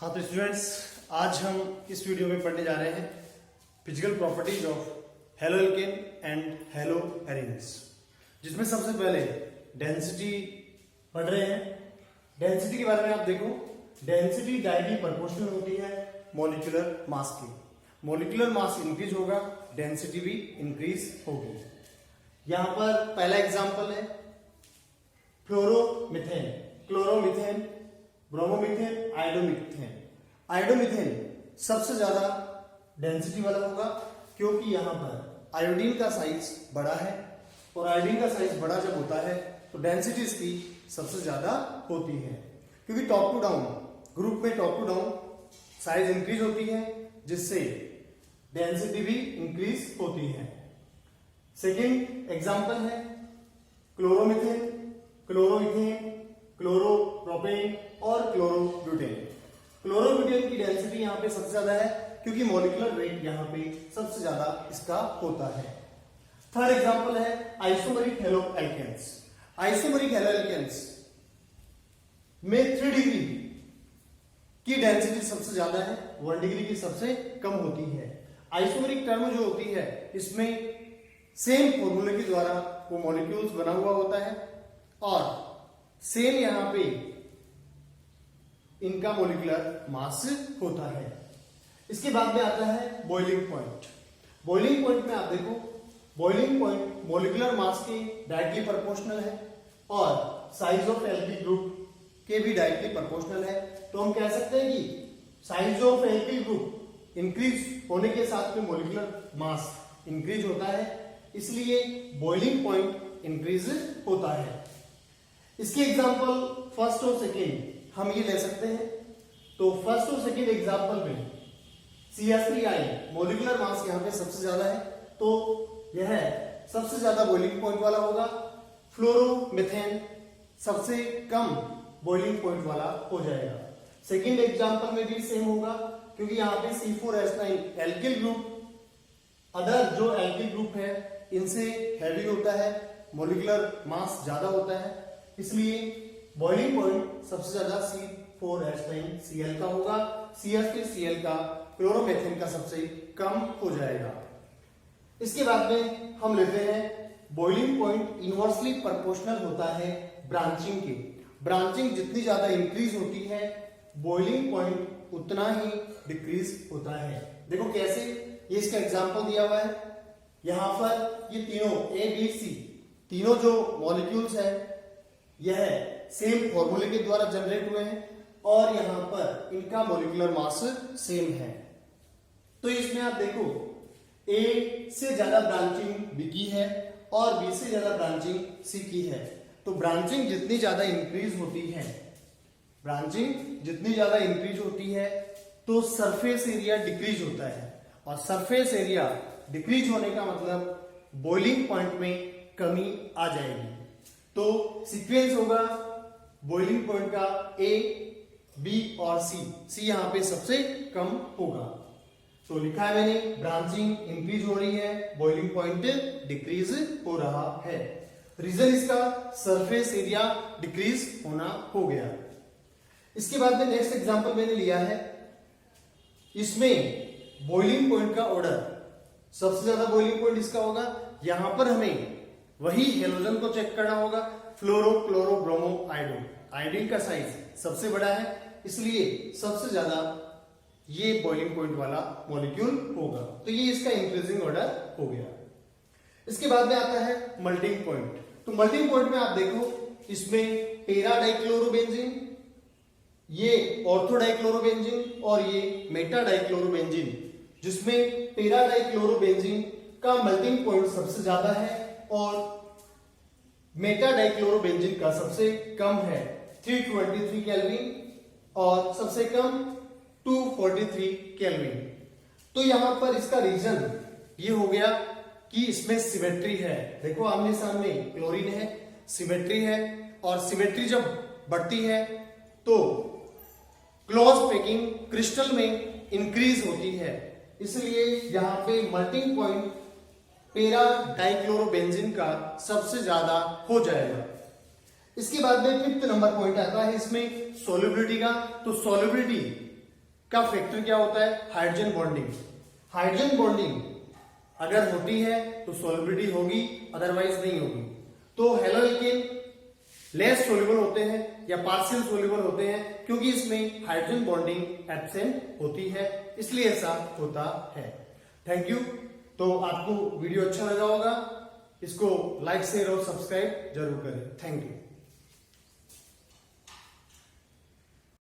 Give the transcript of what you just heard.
हाँ तो स्टूडेंट्स, आज हम इस वीडियो में पढ़ने जा रहे हैं physical properties of hello alkene and hello arenes, जिसमें सबसे पहले डेंसिटी पढ़ रहे हैं। डेंसिटी के बारे में आप देखो, डेंसिटी डायरेक्टली प्रोपोर्शनल होती है मॉलिक्यूलर मास की। मॉलिक्यूलर मास इंक्रीज होगा, डेंसिटी भी इंक्रीज होगी। यहां पर पहला एग्जांपल है फ्लोरोमीथेन, क्लोरोमीथेन, ब्रोमोमीथेन, आयोडोमीथेन। आयोडोमीथेन सबसे ज्यादा डेंसिटी वाला होगा क्योंकि यहां पर आयोडीन का साइज बड़ा है, और आयोडीन का साइज बड़ा जब होता है तो डेंसिटी इसकी सबसे ज्यादा होती है, क्योंकि टॉप टू डाउन ग्रुप में top to down size increase होती है, जिससे डेंसिटी भी इंक्रीज होती है। सेकेंड एग्जांपल है क्लोरोमीथेन, क्लोरोइथेन, क्लोरोप्रोपेन और क्लोरोब्यूटेन। क्लोरोब्यूटेन की डेंसिटी यहाँ पे सबसे ज्यादा है क्योंकि मॉलिक्यूलर वेट यहाँ पे सबसे ज्यादा इसका होता है। थर्ड एग्जांपल है isomeric halo alkanes. Isomeric halo alkanes में 3 डिग्री की डेंसिटी सबसे ज्यादा है, 1 डिग्री की सबसे कम होती है। आइसोमेरिक टर्म जो होती है इसमें सेम फॉर्मूले के द्वारा वो मॉलिक्यूल्स बना हुआ होता है और सेम यहां पे इनका मॉलिक्यूलर मास होता है। इसके बाद में आता है बॉइलिंग पॉइंट। बॉइलिंग पॉइंट में आप देखो, बॉइलिंग पॉइंट मॉलिक्यूलर मास के डायरेक्टली प्रोपोर्शनल है और साइज ऑफ एल्किल ग्रुप के भी डायरेक्टली प्रोपोर्शनल है। तो हम कह सकते हैं कि size of alkyl group increase होने के साथ में मॉलिक्यूलर मास इंक्रीज होता है, इसलिए बॉइलिंग पॉइंट इंक्रीज होता है। इसके एग्जांपल फर्स्ट और सेकेंड हम ये ले सकते हैं। तो फर्स्ट और सेकेंड एग्जांपल में CH3I मॉलिक्यूलर मास यहाँ पे सबसे ज्यादा है, तो यह सबसे ज्यादा बॉइलिंग पॉइंट वाला होगा। फ्लोरोमीथेन सबसे कम बॉइलिंग पॉइंट वाला हो जाएगा। सेकेंड एग्जांपल में भी सेम होगा क्योंकि यहाँ पे C4H9 एल्किल ग्रुप अदर जो एल्किल ग्रुप है इनसे हैवी होता है, मॉलिक्यूलर मास ज्यादा होता है, इसलिए बॉइलिंग पॉइंट सबसे ज्यादा C4H9Cl का होगा। CH3Cl का क्लोरोमीथेन का सबसे कम हो जाएगा। इसके बाद में हम लेते हैं बॉइलिंग पॉइंट इनवर्सली प्रोपोर्शनल होता है ब्रांचिंग के। ब्रांचिंग जितनी ज्यादा इंक्रीज होती है, बॉइलिंग पॉइंट उतना ही डिक्रीज होता है। देखो कैसे, ये इसका एग्जांपल दिया हुआ है। यहां पर ये तीनों ABC तीनों जो मॉलिक्यूल्स है यह सेम फॉर्मूले के द्वारा जनरेट हुए हैं और यहां पर इनका मॉलिक्यूलर मास सेम है। तो इसमें आप देखो A से ज्यादा ब्रांचिंग B की है और B से ज्यादा ब्रांचिंग C की है। तो ब्रांचिंग जितनी ज्यादा इंक्रीज होती है, ब्रांचिंग जितनी ज्यादा इंक्रीज होती है तो सरफेस एरिया डिक्रीज होता है, और सरफेस एरिया डिक्रीज होने का मतलब बॉइलिंग पॉइंट में कमी आ जाएगी। तो सीक्वेंस होगा बॉइलिंग पॉइंट का A, B और C यहां पे सबसे कम होगा। तो लिखा है मैंने, ब्रांचिंग इंक्रीज हो रही है, बॉइलिंग पॉइंट डिक्रीज हो रहा है। रीजन इसका सरफेस एरिया डिक्रीज होना हो गया। इसके बाद में नेक्स्ट एग्जांपल मैंने लिया है, इसमें बॉइलिंग पॉइंट का ऑर्डर सबसे ज्यादा बॉइलिंग पॉइंट इसका होगा। यहां पर हमें वही हेलोजन को चेक करना होगा, फ्लोरो, क्लोरो, ब्रोमो, आयोडो। आयोडीन का साइज सबसे बड़ा है, इसलिए सबसे ज्यादा ये बॉइलिंग पॉइंट वाला मॉलिक्यूल होगा। तो ये इसका इंक्रीजिंग ऑर्डर हो गया। इसके बाद में आता है मेल्टिंग पॉइंट। तो मेल्टिंग पॉइंट में आप देखो, इसमें पेरा डाइक्लोरोबेंजीन, ये ऑर्थो डाइक्लोरोबेंजीन और ये मेटा डाइक्लोरोबेंजीन, जिसमें पेरा डाइक्लोरोबेंजीन का मेल्टिंग पॉइंट सबसे ज्यादा है और मेटा डाइक्लोरोबेंजीन का सबसे कम है 323 केल्विन और सबसे कम 243 केल्विन। तो यहां पर इसका रीजन ये हो गया कि इसमें सिमेट्री है। देखो आमने सामने क्लोरीन है, सिमेट्री है, और सिमेट्री जब बढ़ती है तो क्लोज पैकिंग क्रिस्टल में इंक्रीज होती है, इसलिए यहां पे मेल्टिंग पॉइंट पेरा डाइक्लोरोबेंजीन का सबसे ज्यादा हो जाएगा। इसके बाद में 5th नंबर पॉइंट आता है इसमें सोल्युबिलिटी का। तो सोल्युबिलिटी का फैक्टर क्या होता है? Hydrogen bonding. हाइड्रोजन बॉन्डिंग अगर होती है तो सॉल्युबिलिटी होगी, अदरवाइज नहीं होगी। तो हेलोएल्केन लेस सोल्यूबल होते हैं या पार्शियल सोल्यूबल होते हैं क्योंकि इसमें हाइड्रोजन बॉन्डिंग एब्सेंट होती है, इसलिए ऐसा होता है। Thank you. तो आपको वीडियो अच्छा लगा होगा, इसको लाइक शेयर और सब्सक्राइब जरूर करें। Thank you.